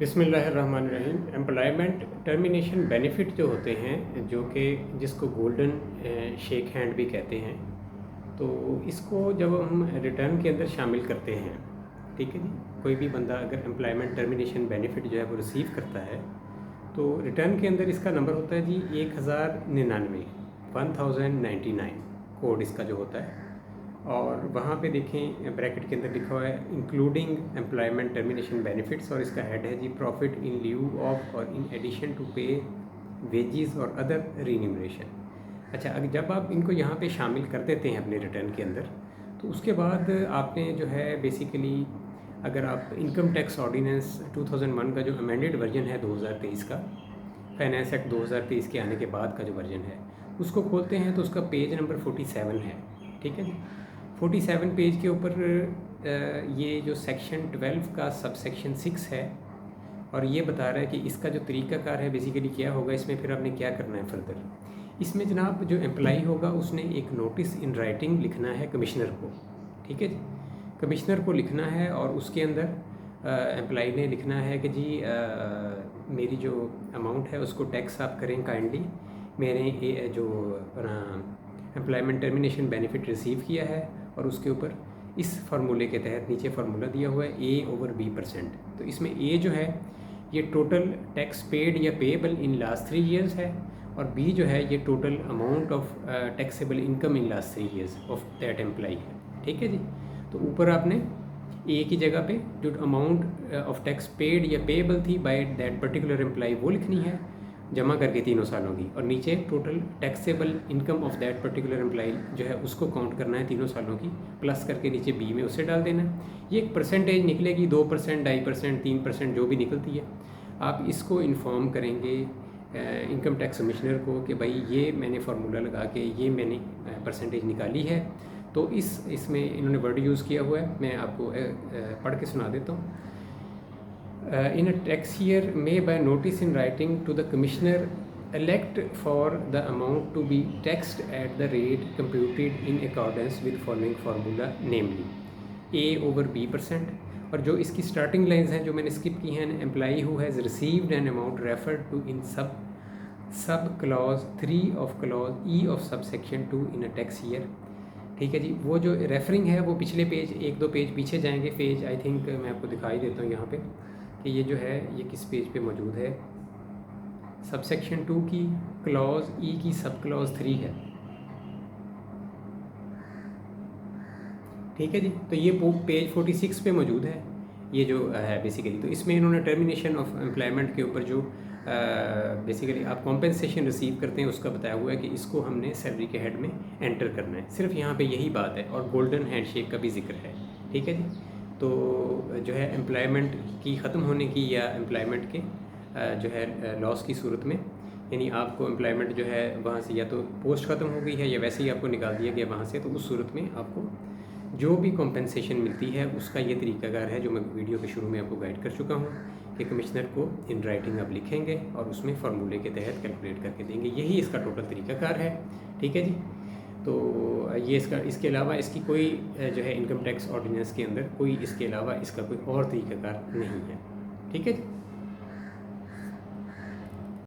बिस्मिल्लाहिर्रहमानिर्रहीम। Employment termination benefit जो होते हैं, जो कि जिसको गोल्डन शेक हैंड भी कहते हैं, तो इसको जब हम रिटर्न के अंदर शामिल करते हैं, ठीक है जी, कोई भी बंदा अगर एम्प्लॉयमेंट टर्मिनेशन बेनिफिट जो है वो रिसीव करता है, तो रिटर्न के अंदर इसका नंबर होता है जी 1099 कोड इसका जो होता है। और वहाँ पे देखें ब्रैकेट के अंदर लिखा हुआ है इंक्लूडिंग एम्प्लॉयमेंट टर्मिनेशन बेनिफिट्स, और इसका हेड है जी प्रॉफिट इन ल्यू ऑफ और इन एडिशन टू पे वेजेस और अदर रीन्यूमरेशन। अच्छा, अगर जब आप इनको यहाँ पे शामिल कर देते हैं अपने रिटर्न के अंदर, तो उसके बाद आपने जो है बेसिकली, अगर आप इनकम टैक्स ऑर्डिनेंस 2001 का जो अमेंडेड वर्जन है 2023 का, फाइनेंस एक्ट 2023 के आने के बाद का जो वर्जन है, उसको खोलते हैं तो उसका पेज नंबर 47 है। ठीक है जी, 47 पेज के ऊपर ये जो सेक्शन 12 का सब सेक्शन 6 है, और ये बता रहा है कि इसका जो तरीक़ाकार है बेसिकली क्या होगा, इसमें फिर आपने क्या करना है फर्दर। इसमें जनाब जो एम्प्लॉई होगा उसने एक नोटिस इन राइटिंग लिखना है कमिश्नर को। ठीक है जी, कमिश्नर को लिखना है, और उसके अंदर एम्प्लॉई ने लिखना है कि जी मेरी जो अमाउंट है उसको टैक्स आप करें काइंडली, मैंने जो एम्प्लॉयमेंट टर्मिनेशन बेनिफिट रिसीव किया है, और उसके ऊपर इस फार्मूले के तहत नीचे फार्मूला दिया हुआ है A/B%। तो इसमें A जो है ये टोटल टैक्स पेड या पेएबल इन लास्ट 3 ईयर्स है, और B जो है ये total amount of taxable income in last 3 years of that employee है। ठीक है जी, तो ऊपर आपने A की जगह पे जो अमाउंट ऑफ टैक्स पेड या पेएबल थी बाय दैट पर्टिकुलर एम्प्लॉई वो लिखनी है, जमा करके 3 सालों की, और नीचे total taxable income of that particular employee जो है उसको काउंट करना है 3 सालों की, प्लस करके नीचे बी में उसे डाल देना है। ये एक परसेंटेज निकलेगी, 2%, 2.5%, 3%, जो भी निकलती है। आप इसको इन्फॉर्म करेंगे इनकम टैक्स कमिश्नर को कि भाई ये मैंने फार्मूला लगा के ये मैंने परसेंटेज निकाली है। तो इसमें इन्होंने वर्ड यूज़ किया हुआ है, मैं आपको पढ़ के सुना देता हूँ। In a tax year may by notice in writing to the commissioner elect for the amount to be taxed at the rate computed in accordance with following formula, namely A/B%। और जो इसकी स्टार्टिंग लाइंस हैं जो मैंने स्किप की हैं, employee who has received an amount referred to in sub clause 3 of clause E of sub section 2 in a tax year. ठीक है जी, वो जो रेफरिंग है वो पिछले पेज 1-2 पेज पीछे जाएंगे, पेज आई थिंक मैं आपको दिखाई देता हूँ यहाँ पे कि ये जो है ये किस पेज पे मौजूद है। सब सेक्शन 2 की क्लॉज E की सब क्लॉज 3 है। ठीक है जी, तो ये पेज 46 पे मौजूद है ये जो है बेसिकली। तो इसमें इन्होंने टर्मिनेशन ऑफ एम्प्लॉयमेंट के ऊपर जो बेसिकली आप कॉम्पेंसेशन रिसीव करते हैं उसका बताया हुआ है कि इसको हमने सैलरी के हेड में एंटर करना है। सिर्फ यहाँ पे यही बात है, और गोल्डन हैंडशेक का भी जिक्र है। ठीक है जी, तो जो है एम्प्लॉयमेंट की ख़त्म होने की या एम्प्लॉयमेंट के जो है लॉस की सूरत में, यानी आपको एम्प्लॉयमेंट जो है वहाँ से या तो पोस्ट ख़त्म हो गई है या वैसे ही आपको निकाल दिया गया वहाँ से, तो उस सूरत में आपको जो भी कॉम्पेंसेशन मिलती है उसका ये तरीकाकार है जो मैं वीडियो के शुरू में आपको गाइड कर चुका हूँ कि कमिश्नर को इन राइटिंग आप लिखेंगे और उसमें फार्मूले के तहत कैलकुलेट करके देंगे। यही इसका टोटल तरीकाकार है। ठीक है जी, तो ये इसके अलावा इसकी कोई जो है इनकम टैक्स ऑर्डिनेंस के अंदर कोई इसके अलावा इसका कोई और तरीकाकार नहीं है। ठीक है जी।